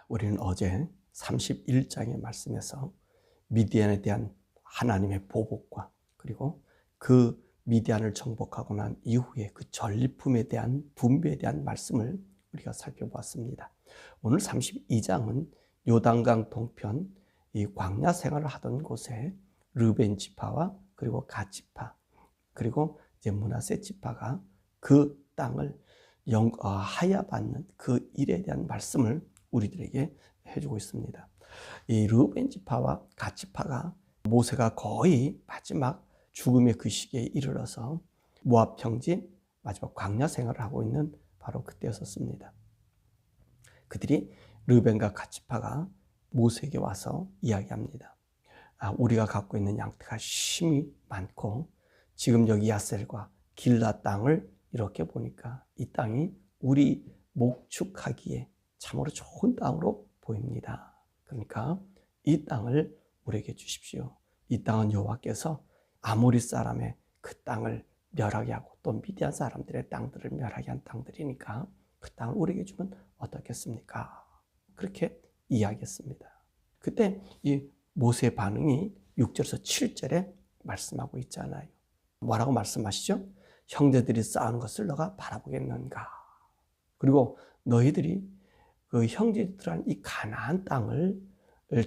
우리는 어제 31장의 말씀에서 미디안에 대한 하나님의 보복과 그리고 그 미디안을 정복하고 난 이후에 그 전리품에 대한 분배에 대한 말씀을 우리가 살펴보았습니다. 오늘 32장은 요단강 동편 이 광야 생활을 하던 곳에 르벤 지파와 그리고 갓 지파 그리고 이제 므낫세 지파가 그 땅을 하야받는 그 일에 대한 말씀을 우리들에게 해주고 있습니다. 이 르벤 지파와 갓 지파가 모세가 거의 마지막 죽음의 그 시기에 이르러서 모압 평지 마지막 광야 생활을 하고 있는 바로 그때였었습니다. 그들이 르벤과 갓 지파가 모세에게 와서 이야기합니다. 우리가 갖고 있는 양떼가 심히 많고 지금 여기 야셀과 길라 땅을 이렇게 보니까 이 땅이 우리 목축하기에 참으로 좋은 땅으로 보입니다. 그러니까 이 땅을 우리에게 주십시오. 이 땅은 여호와께서 아모리 사람의 그 땅을 멸하게 하고 또 미디안 사람들의 땅들을 멸하게 한 땅들이니까 그 땅을 우리에게 주면 어떻겠습니까? 그렇게 이야기했습니다. 그때 이 모세의 반응이 6절에서 7절에 말씀하고 있잖아요. 뭐라고 말씀하시죠? 형제들이 쌓은 것을 너가 바라보겠는가? 그리고 너희들이 그 형제들한 이 가나안 땅을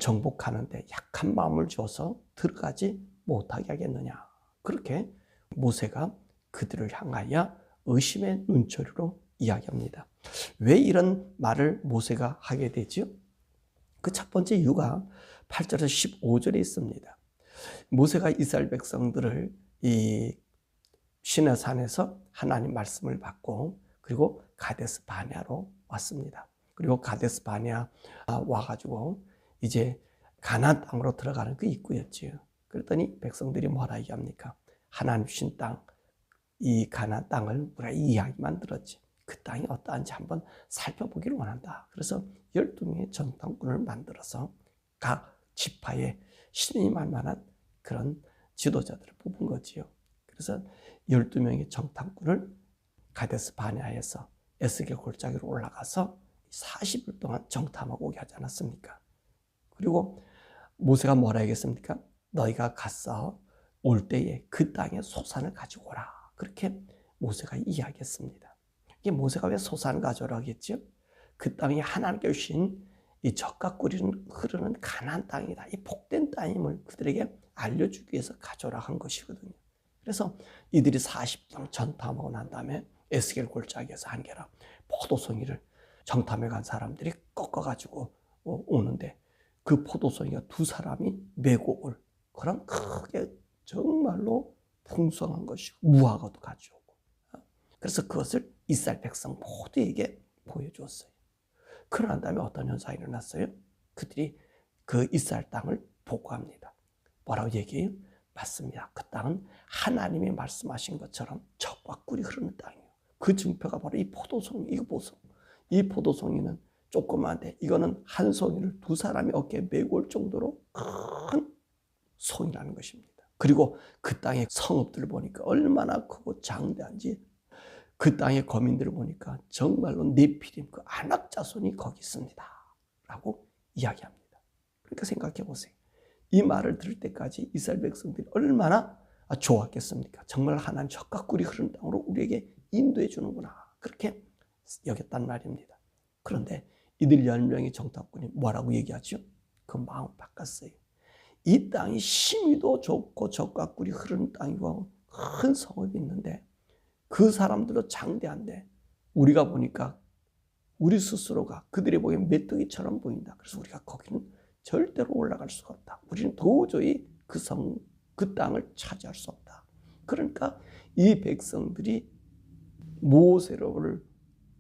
정복하는데 약한 마음을 줘서 들어가지 못하게 하겠느냐? 그렇게 모세가 그들을 향하여 의심의 눈초리로 이야기합니다. 왜 이런 말을 모세가 하게 되죠? 그 첫 번째 이유가 8절에서 15절에 있습니다. 모세가 이스라엘 백성들을 이 시내산에서 하나님 말씀을 받고 그리고 가데스 바네아로 왔습니다. 그리고 가데스 바네아 와가지고 이제 가나안 땅으로 들어가는 그 입구였지요. 그랬더니 백성들이 뭐라 얘기합니까? 하나님 주신 땅, 이 가나안 땅을 우리가 이야기만 들었지 그 땅이 어떠한지 한번 살펴보기를 원한다. 그래서 12명의 정탐꾼을 만들어서 각 지파에 신임할 만한 그런 지도자들을 뽑은 거지요. 그래서 12명의 정탐꾼을 가데스 바네아에서 에스겔 골짜기로 올라가서 40일 동안 정탐하고 오게 하지 않았습니까? 그리고 모세가 뭐라 하겠습니까? 너희가 가서 올 때에 그 땅의 소산을 가지고 오라. 그렇게 모세가 이야기했습니다. 이게 모세가 왜 소산을 가져오라 하겠죠? 그 땅이 하나님께 주신 이 젖과 꿀이 흐르는 가나안 땅이다. 이 복된 땅임을 그들에게 알려주기 위해서 가져오라 한 것이거든요. 그래서 이들이 40일 정탐하고 난 다음에 에스겔 골짜기에서 한계라 포도송이를 정탐해 간 사람들이 꺾어가지고 오는데 그 포도송이가 두 사람이 메고 올 그런 크게 정말로 풍성한 것이고 무화과도 가져오고 그래서 그것을 이스라엘 백성 모두에게 보여주었어요. 그러난 다음에 어떤 현상이 일어났어요? 그들이 그 이스라엘 땅을 보고합니다. 뭐라고 얘기해요? 맞습니다. 그 땅은 하나님이 말씀하신 것처럼 젖과 꿀이 흐르는 땅이에요. 그 증표가 바로 이 포도송이, 이거 보소. 이 포도송이는 조그만데 이거는 한 송이를 두 사람이 어깨에 메고 올 정도로 큰 송이라는 것입니다. 그리고 그 땅의 성읍들을 보니까 얼마나 크고 장대한지 그 땅의 거민들을 보니까 정말로 네피림 그 아낙 자손이 거기 있습니다. 라고 이야기합니다. 그러니까 생각해 보세요. 이 말을 들을 때까지 이스라엘 백성들이 얼마나 좋았겠습니까? 정말 하나님 젖과 꿀이 흐르는 땅으로 우리에게 인도해 주는구나. 그렇게 여겼단 말입니다. 그런데 이들 10명의 정탐꾼이 뭐라고 얘기하죠? 그 마음을 바꿨어요. 이 땅이 심히도 좋고 젖과 꿀이 흐르는 땅이고 큰 성읍이 있는데 그 사람들도 장대한데 우리가 보니까 우리 스스로가 그들이 보기엔 메뚜기처럼 보인다. 그래서 우리가 거기는 절대로 올라갈 수가 없다. 우리는 도저히 그 땅을 차지할 수 없다. 그러니까 이 백성들이 모세를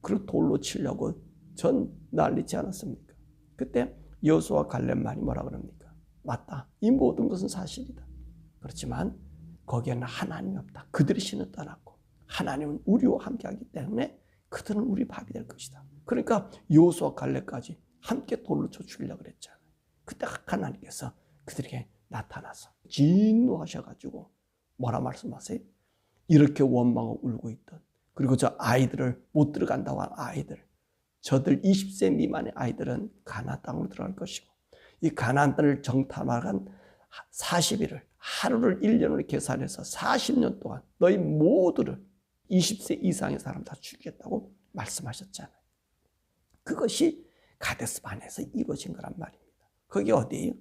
그 돌로 치려고 전 난리치 않았습니까? 그때 여호수아와 갈렙만이 뭐라 그럽니까? 맞다. 이 모든 것은 사실이다. 그렇지만 거기에는 하나님이 없다. 그들이 신을 떠났고 하나님은 우리와 함께하기 때문에 그들은 우리 밥이 될 것이다. 그러니까 여호수아와 갈렙까지 함께 돌로 쳐 죽이려고 그랬잖아요. 그때 하나님께서 그들에게 나타나서 진노하셔가지고 뭐라 말씀하세요? 이렇게 원망하고 울고 있던 그리고 저 아이들을 못 들어간다고 한 아이들 저들 20세 미만의 아이들은 가나안 땅으로 들어갈 것이고 이 가나안 땅을 정탐하간 40일을 하루를 1년으로 계산해서 40년 동안 너희 모두를 20세 이상의 사람 다 죽이겠다고 말씀하셨잖아요. 그것이 가데스 바네아에서 이루어진 거란 말입니다. 그게 어디예요?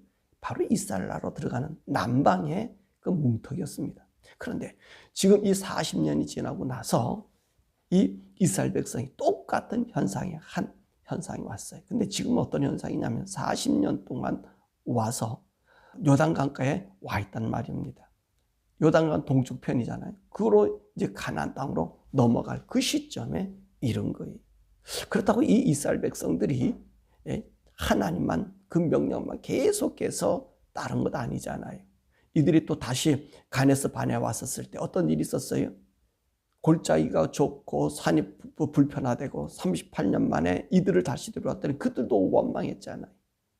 바로 이스라엘 나라로 들어가는 남방의 그 문턱이었습니다. 그런데 지금 이 40년이 지나고 나서 이 이스라엘 백성이 똑같은 현상이 왔어요. 근데 지금 어떤 현상이냐면 40년 동안 와서 요단강가에 와 있단 말입니다. 요단강 동쪽편이잖아요. 그거로 이제 가나안 땅으로 넘어갈 그 시점에 이른 거예요. 그렇다고 이 이스라엘 백성들이 하나님만 그 명령만 계속해서 따른 것 아니잖아요. 이들이 또 다시 가데스 바네아 왔었을 때 어떤 일이 있었어요? 골짜기가 좁고 산이 불편하되고 38년 만에 이들을 다시 들어왔더니 그들도 원망했잖아요.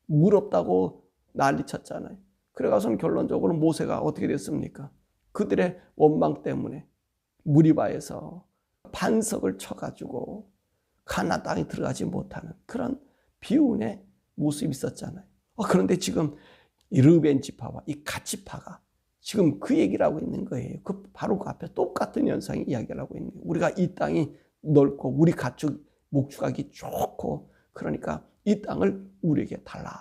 물 없다고 난리쳤잖아요. 그래가서는 결론적으로 모세가 어떻게 됐습니까? 그들의 원망 때문에 무리바에서 반석을 쳐가지고 가나안 땅에 들어가지 못하는 그런 비운의 모습이 있었잖아요. 그런데 지금 이 르벤 지파와 이 갓 지파가 지금 그 얘기를 하고 있는 거예요. 바로 그 앞에 똑같은 현상이 이야기를 하고 있는 거예요. 우리가 이 땅이 넓고 우리 가축 목축하기 좋고 그러니까 이 땅을 우리에게 달라.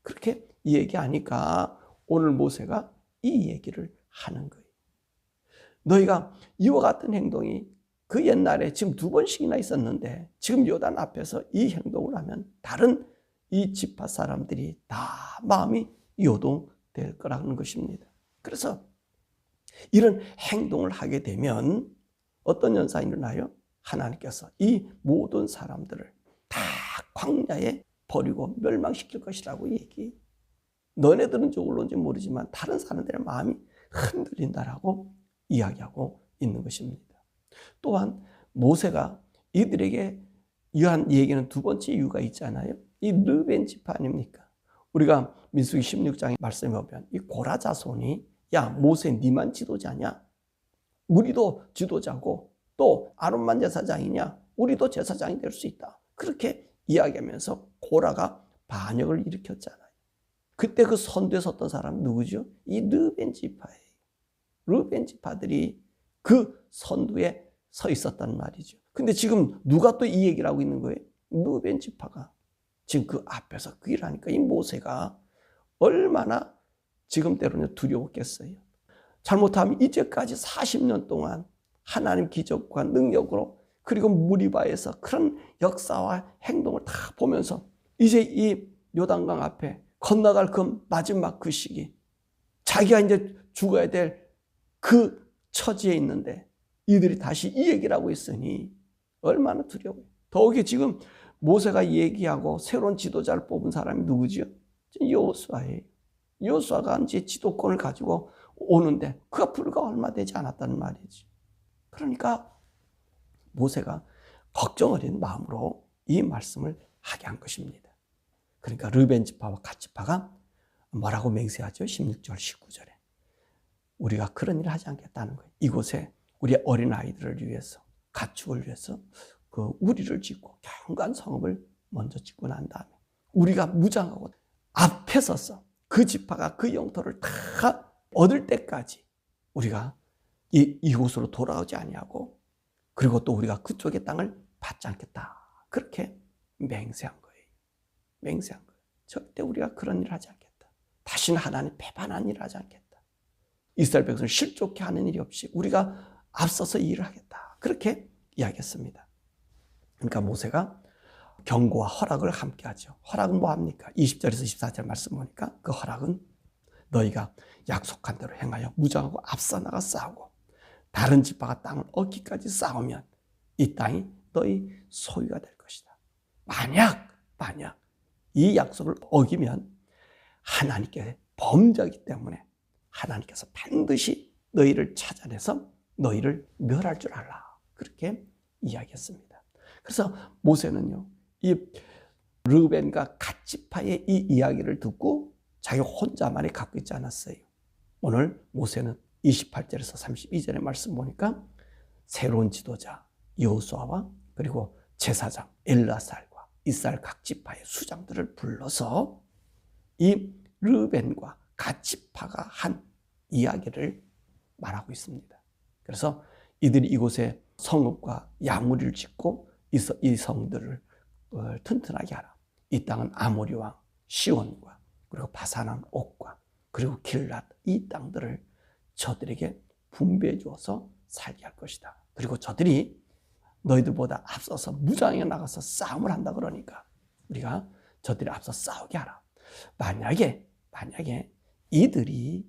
그렇게 얘기하니까 오늘 모세가 이 얘기를 하는 거예요. 너희가 이와 같은 행동이 그 옛날에 지금 2번씩이나 있었는데 지금 요단 앞에서 이 행동을 하면 다른 이 지파 사람들이 다 마음이 요동될 거라는 것입니다. 그래서 이런 행동을 하게 되면 어떤 현상이 일어나요? 하나님께서 이 모든 사람들을 다 광야에 버리고 멸망시킬 것이라고 얘기해요. 너네들은 저걸로인지 모르지만 다른 사람들의 마음이 흔들린다라고 이야기하고 있는 것입니다. 또한 모세가 이들에게 이한 얘기는 2번째 이유가 있잖아요. 이 르벤 지파 아닙니까? 우리가 민수기 16장에 말씀해 보면 이 고라 자손이 야 모세 니만 지도자냐? 우리도 지도자고 또 아론만 제사장이냐? 우리도 제사장이 될 수 있다. 그렇게 이야기하면서 고라가 반역을 일으켰잖아요. 그때 그 선두에 섰던 사람은 누구죠? 이 르벤 지파예요. 르벤 지파들이 그 선두에 서 있었단 말이죠. 근데 지금 누가 또 이 얘기를 하고 있는 거예요? 르벤 지파가 지금 그 앞에서 그 일을 하니까 이 모세가 얼마나 지금대로는 두려웠겠어요. 잘못하면 이제까지 40년 동안 하나님 기적과 능력으로 그리고 무리바에서 그런 역사와 행동을 다 보면서 이제 이 요단강 앞에 건너갈 그 마지막 그 시기 자기가 이제 죽어야 될 그 처지에 있는데 이들이 다시 이 얘기를 하고 있으니 얼마나 두려워요. 더욱이 지금 모세가 얘기하고 새로운 지도자를 뽑은 사람이 누구지요? 여호수아예요. 여호수아가 이제 지도권을 가지고 오는데 그가 불과 얼마 되지 않았다는 말이지. 그러니까 모세가 걱정 어린 마음으로 이 말씀을 하게 한 것입니다. 그러니까 르벤 지파와 갓 지파가 뭐라고 맹세하죠? 16절 19절에 우리가 그런 일을 하지 않겠다는 거예요. 이곳에 우리의 어린아이들을 위해서 가축을 위해서 그 우리를 짓고 견고한 성읍을 먼저 짓고 난 다음에 우리가 무장하고 앞에 서서 그 지파가 그 영토를 다 얻을 때까지 우리가 이곳으로 돌아오지 아니하고 그리고 또 우리가 그쪽의 땅을 받지 않겠다. 그렇게 맹세한 거예요. 맹세한 거예요. 절대 우리가 그런 일을 하지 않겠다. 다시는 하나님 배반한 일을 하지 않겠다. 이스라엘 백성을 실족케 하는 일이 없이 우리가 앞서서 이 일을 하겠다. 그렇게 이야기했습니다. 그러니까 모세가 경고와 허락을 함께 하죠. 허락은 뭐합니까? 20절에서 24절 말씀 보니까 그 허락은 너희가 약속한 대로 행하여 무장하고 앞서 나가 싸우고 다른 지파가 땅을 얻기까지 싸우면 이 땅이 너희 소유가 될 것이다. 만약 이 약속을 어기면 하나님께 범죄하기 때문에 하나님께서 반드시 너희를 찾아내서 너희를 멸할 줄 알라. 그렇게 이야기했습니다. 그래서 모세는요, 이 르벤과 갓 지파의 이 이야기를 듣고 자기 혼자만이 갖고 있지 않았어요. 오늘 모세는 28절에서 32절의 말씀 보니까 새로운 지도자 여호수아와 그리고 제사장 엘르아살과 이스라엘 각 지파의 수장들을 불러서 이 르벤과 갓 지파가 한 이야기를 말하고 있습니다. 그래서 이들이 이곳에 성읍과 야무리를 짓고 이 성들을 튼튼하게 하라. 이 땅은 아모리 왕 시온과 그리고 바산한 옥과 그리고 길랏 이 땅들을 저들에게 분배해 주어서 살게 할 것이다. 그리고 저들이 너희들보다 앞서서 무장에 나가서 싸움을 한다 그러니까 우리가 저들이 앞서 싸우게 하라. 만약에 이들이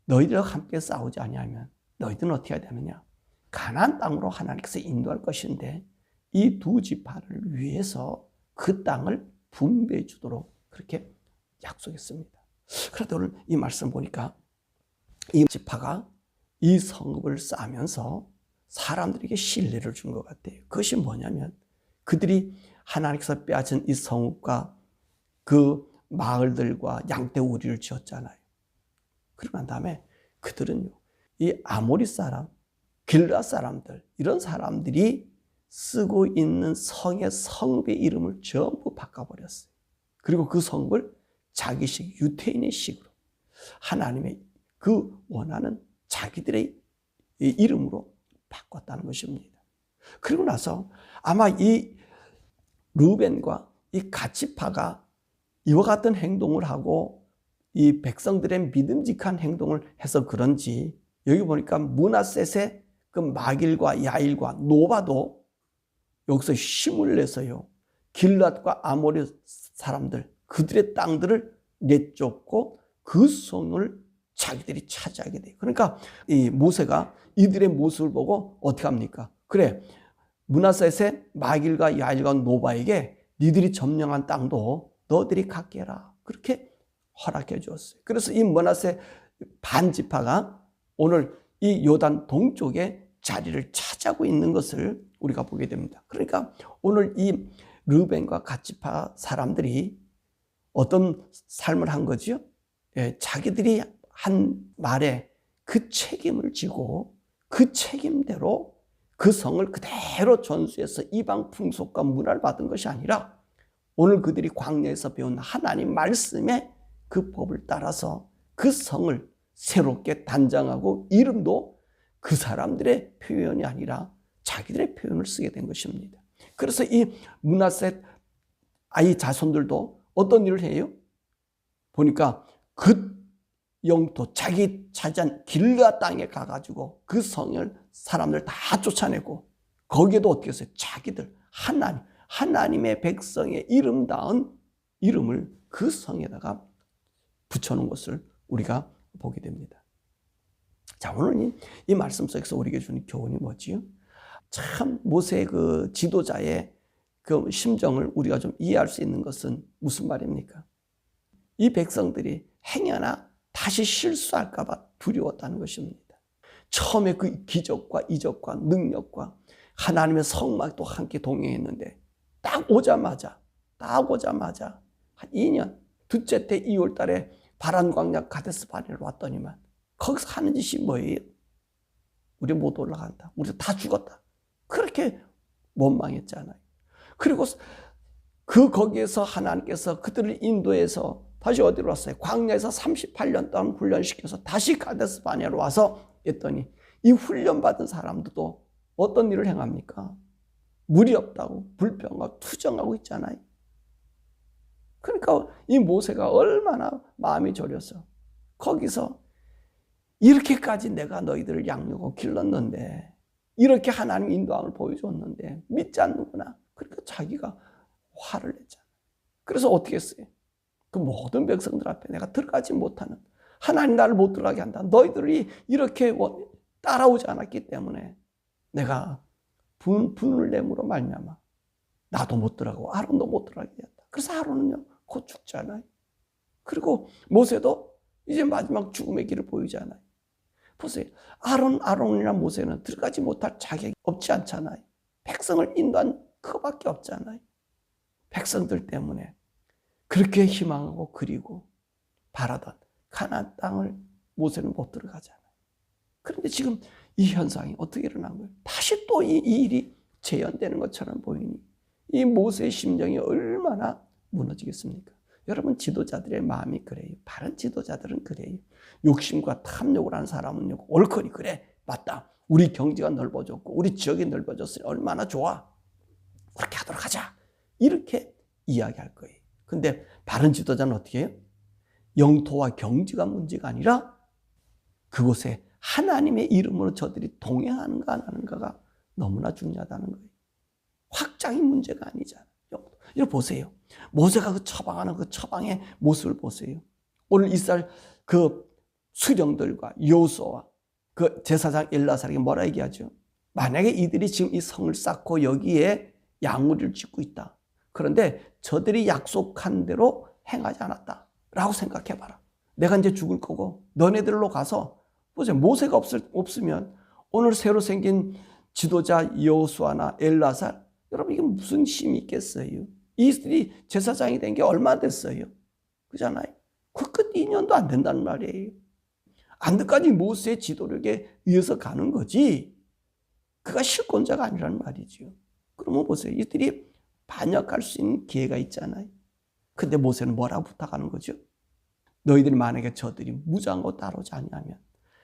너희들과 함께 싸우지 아니하면 너희들은 어떻게 해야 되느냐? 가나안 땅으로 하나님께서 인도할 것인데 이 두 지파를 위해서 그 땅을 분배해 주도록 그렇게 약속했습니다. 그런데 오늘 이 말씀 보니까 이 지파가 이 성읍을 쌓으면서 사람들에게 신뢰를 준 것 같아요. 그것이 뭐냐면 그들이 하나님께서 빼앗은 이 성읍과 그 마을들과 양떼우리를 지었잖아요. 그러고 난 다음에 그들은요, 이 아모리 사람, 길랏 사람들, 이런 사람들이 쓰고 있는 성읍의 이름을 전부 바꿔버렸어요. 그리고 그 성읍을 자기식, 유태인의 식으로 하나님의 그 원하는 자기들의 이름으로 바꿨다는 것입니다. 그리고 나서 아마 이 르벤과 이 갓 지파가 이와 같은 행동을 하고 이 백성들의 믿음직한 행동을 해서 그런지 여기 보니까 므낫셋의 그 마길과 야일과 노바도 여기서 힘을 내서요 길랏과 아모리 사람들 그들의 땅들을 내쫓고 그 성을 자기들이 차지하게 돼요. 그러니까 이 모세가 이들의 모습을 보고 어떻게 합니까? 그래, 므낫셋의 마길과 야일과 노바에게 니들이 점령한 땅도 너희들이 갖게 해라. 그렇게 허락해 주었어요. 그래서 이 므낫셋 반지파가 오늘 이 요단 동쪽에 자리를 차지하고 있는 것을 우리가 보게 됩니다. 그러니까 오늘 이 르벤과 갓 지파 사람들이 어떤 삶을 한 거죠? 자기들이 한 말에 그 책임을 지고 그 책임대로 그 성을 그대로 전수해서 이방 풍속과 문화를 받은 것이 아니라 오늘 그들이 광야에서 배운 하나님 말씀의 그 법을 따라서 그 성을 새롭게 단장하고 이름도 그 사람들의 표현이 아니라 자기들의 표현을 쓰게 된 것입니다. 그래서 이 므낫셋 아이 자손들도 어떤 일을 해요? 보니까 그 영토 자기 차지한 길라 땅에 가가지고 그 성을 사람들 다 쫓아내고 거기에도 어떻게 했어요? 자기들 하나님의 백성의 이름다운 이름을 그 성에다가 붙여놓은 것을 우리가 보게 됩니다. 자, 오늘 이 말씀 속에서 우리에게 주는 교훈이 뭐지요? 참 모세의 그 지도자의 그 심정을 우리가 좀 이해할 수 있는 것은 무슨 말입니까? 이 백성들이 행여나 다시 실수할까 봐 두려웠다는 것입니다. 처음에 그 기적과 이적과 능력과 하나님의 성막도 함께 동행했는데 딱 오자마자 한 2년 둘째 때 2월 달에 바란 광야 가데스 바네로 왔더니만 거기서 하는 짓이 뭐예요? 우리 못 올라간다. 우리 다 죽었다. 그렇게 원망했잖아요. 그리고 거기에서 하나님께서 그들을 인도해서 다시 어디로 왔어요? 광야에서 38년 동안 훈련시켜서 다시 가데스 바네로 와서 했더니 이 훈련받은 사람들도 어떤 일을 행합니까? 물이 없다고 불평하고 투정하고 있잖아요. 그러니까 이 모세가 얼마나 마음이 졸여서 거기서 이렇게까지 내가 너희들을 양육하고 길렀는데 이렇게 하나님 인도함을 보여줬는데 믿지 않는구나. 그러니까 자기가 화를 냈잖아요. 그래서 어떻게 했어요? 그 모든 백성들 앞에 내가 들어가지 못하는 하나님 나를 못 들어가게 한다. 너희들이 이렇게 따라오지 않았기 때문에 내가 분을 내므로 말미암아 나도 못 들어가고 아론도 못 들어가게 했다. 그래서 아론은요 곧 죽잖아요. 그리고 모세도 이제 마지막 죽음의 길을 보이잖아요. 보세요. 아론이나 모세는 들어가지 못할 자격이 없지 않잖아요. 백성을 인도한 그거밖에 없잖아요. 백성들 때문에 그렇게 희망하고 그리고 바라던 가나안 땅을 모세는 못 들어가잖아요. 그런데 지금 이 현상이 어떻게 일어난 거예요? 다시 또 이 일이 재현되는 것처럼 보이니 이 모세의 심정이 얼마나 무너지겠습니까? 여러분, 지도자들의 마음이 그래요. 바른 지도자들은 그래요. 욕심과 탐욕을 하는 사람은요, 옳거니 그래, 맞다. 우리 경제가 넓어졌고 우리 지역이 넓어졌으니 얼마나 좋아. 그렇게 하도록 하자. 이렇게 이야기할 거예요. 근데 바른 지도자는 어떻게 해요? 영토와 경지가 문제가 아니라 그곳에 하나님의 이름으로 저들이 동행하는가 안 하는가가 너무나 중요하다는 거예요. 확장이 문제가 아니잖아요. 이거 보세요. 모세가 그 처방하는 그 처방의 모습을 보세요. 오늘 이스라엘 그 수령들과 여호수아와 그 제사장 엘라살에게 뭐라 얘기하죠? 만약에 이들이 지금 이 성을 쌓고 여기에 양우리를 짓고 있다. 그런데 저들이 약속한 대로 행하지 않았다. 라고 생각해봐라. 내가 이제 죽을 거고 너네들로 가서 보세요. 모세가 없으면 오늘 새로 생긴 지도자 여호수아나 엘라살, 여러분 이게 무슨 힘이 있겠어요? 이들이 제사장이 된 게 얼마 됐어요? 그잖아요. 그 끝 2년도 안 된다는 말이에요. 안드까지 모세의 지도력에 의해서 가는 거지 그가 실권자가 아니라는 말이죠. 그러면 보세요. 이들이 반역할 수 있는 기회가 있잖아요. 근데 모세는 뭐라고 부탁하는 거죠? 너희들이 만약에 저들이 무장하고 따르지 아니하면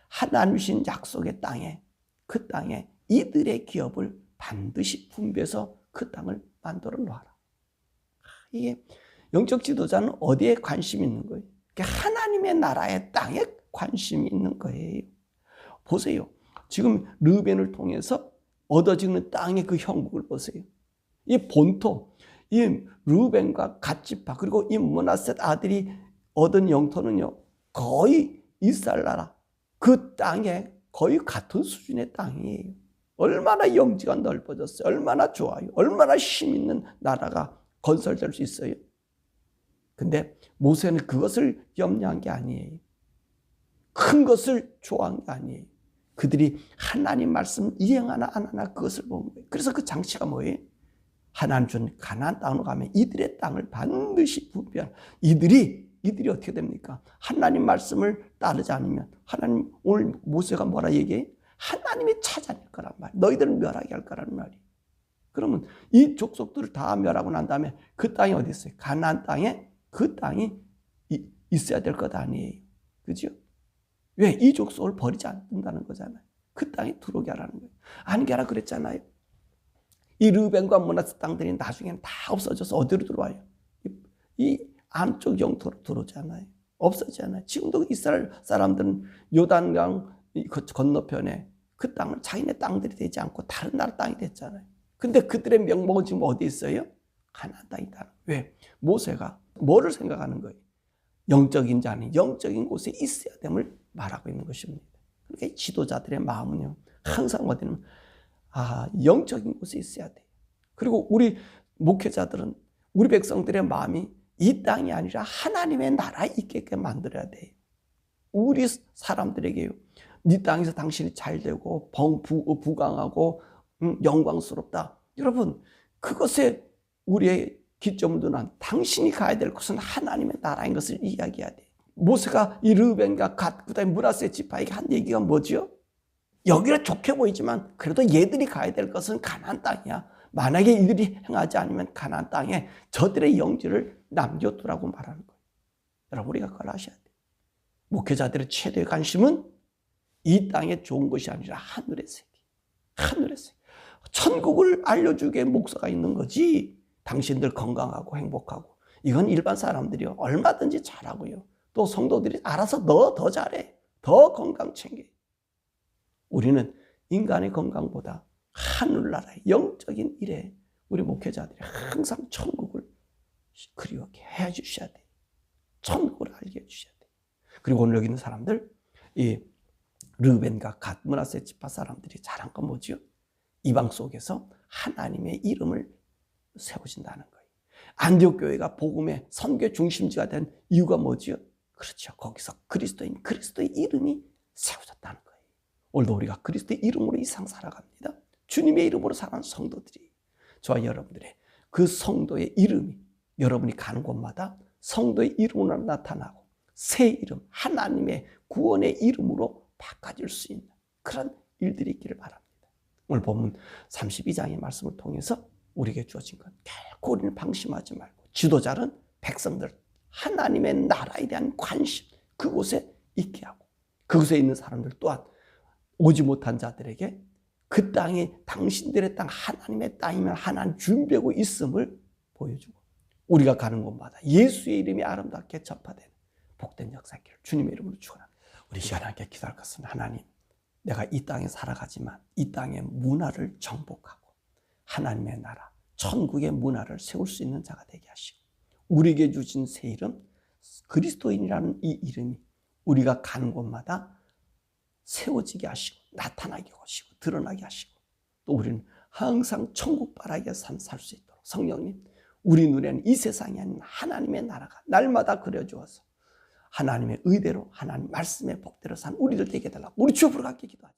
하나님 주신 약속의 땅에, 그 땅에 이들의 기업을 반드시 분배해서 그 땅을 만들어 놓아라. 이게 영적 지도자는 어디에 관심이 있는 거예요? 하나님의 나라의 땅에 관심이 있는 거예요. 보세요. 지금 르벤을 통해서 얻어지는 땅의 그 형국을 보세요. 이 본토, 이 르벤과 갓지파 그리고 이 므낫셋 아들이 얻은 영토는요, 거의 이스라엘 나라 그 땅에 거의 같은 수준의 땅이에요. 얼마나 영지가 넓어졌어요. 얼마나 좋아요. 얼마나 힘 있는 나라가 건설될 수 있어요. 근데 모세는 그것을 염려한 게 아니에요. 큰 것을 좋아한 게 아니에요. 그들이 하나님 말씀 이행하나 안 하나 그것을 본 거예요. 그래서 그 장치가 뭐예요? 하나님 준 가나안 땅으로 가면 이들의 땅을 반드시 분배하는, 이들이 어떻게 됩니까? 하나님 말씀을 따르지 않으면 하나님, 오늘 모세가 뭐라 얘기해? 하나님이 찾아낼 거란 말이에요. 너희들을 멸하게 할 거란 말이에요. 그러면 이 족속들을 다 멸하고 난 다음에 그 땅이 어디 있어요? 가나안 땅에 그 땅이 있어야 될 것 아니에요. 그죠? 왜? 이 족속을 버리지 않는다는 거잖아요. 그 땅에 들어오게 하라는 거예요. 아니게 하라 그랬잖아요. 이 르벤과 므낫세 땅들이 나중에는 다 없어져서 어디로 들어와요? 이 안쪽 영토로 들어오잖아요. 없어지잖아요. 지금도 이스라엘 사람들은 요단강 건너편에 그 땅은 자기네 땅들이 되지 않고 다른 나라 땅이 됐잖아요. 근데 그들의 명목은 지금 어디 있어요? 가나안 땅이다. 왜? 모세가 뭐를 생각하는 거예요? 영적인 자는 영적인 곳에 있어야 됨을 말하고 있는 것입니다. 그러니까 지도자들의 마음은요, 항상 어디는 영적인 곳에 있어야 돼요. 그리고 우리 목회자들은 우리 백성들의 마음이 이 땅이 아니라 하나님의 나라에 있게끔 만들어야 돼요. 우리 사람들에게요, 네 땅에서 당신이 잘 되고 부강하고 영광스럽다. 여러분, 그것에 우리의 기점을 두는 당신이 가야 될 곳은 하나님의 나라인 것을 이야기해야 돼요. 모세가 이 르벤과 갓, 그다음에 므낫세 지파에게 한 얘기가 뭐죠? 여기는 좋게 보이지만 그래도 얘들이 가야 될 것은 가나안 땅이야. 만약에 이들이 행하지 않으면 가나안 땅에 저들의 영지를 남겨두라고 말하는 거예요. 여러분, 우리가 그걸 아셔야 돼요. 목회자들의 최대의 관심은 이 땅에 좋은 것이 아니라 하늘의 세계. 하늘의 세계. 천국을 알려주기에 목사가 있는 거지. 당신들 건강하고 행복하고. 이건 일반 사람들이 얼마든지 잘하고요. 또 성도들이 알아서 너 더 잘해. 더 건강 챙겨. 우리는 인간의 건강보다 하늘나라의 영적인 일에 우리 목회자들이 항상 천국을 그리워하게 해주셔야 돼요. 천국을 알게 해주셔야 돼요. 그리고 오늘 여기 있는 사람들, 이 르벤과 갓, 므낫세 지파 사람들이 잘한 건 뭐죠? 이방 속에서 하나님의 이름을 세우신다는 거예요. 안디옥 교회가 복음의 선교 중심지가 된 이유가 뭐죠? 그렇죠. 거기서 그리스도의 이름이 세워졌다는 거예요. 오늘도 우리가 그리스도의 이름으로 이 세상 살아갑니다. 주님의 이름으로 사는 성도들이, 저와 여러분들의 그 성도의 이름이 여러분이 가는 곳마다 성도의 이름으로 나타나고 새 이름, 하나님의 구원의 이름으로 바꿔질 수 있는 그런 일들이 있기를 바랍니다. 오늘 본문 32장의 말씀을 통해서 우리에게 주어진 것 결코 우리는 방심하지 말고 지도자는 백성들 하나님의 나라에 대한 관심 그곳에 있게 하고 그곳에 있는 사람들 또한 오지 못한 자들에게 그 땅이 당신들의 땅 하나님의 땅이면 하나님 준비하고 있음을 보여주고 우리가 가는 곳마다 예수의 이름이 아름답게 전파되는 복된 역사기를 주님의 이름으로 축원합니다. 우리 시간에 함께 기도할 것은 하나님 내가 이 땅에 살아가지만 이 땅의 문화를 정복하고 하나님의 나라 천국의 문화를 세울 수 있는 자가 되게 하시고 우리에게 주신 새 이름 그리스도인이라는 이 이름이 우리가 가는 곳마다 세워지게 하시고 나타나게 하시고 드러나게 하시고 또 우리는 항상 천국바라기의 삶 살 수 있도록 성령님 우리 눈에는 이 세상이 아닌 하나님의 나라가 날마다 그려주어서 하나님의 의대로 하나님 말씀의 법대로 산 우리들 되게 해달라고 우리 주 앞으로 갈게 기도하죠.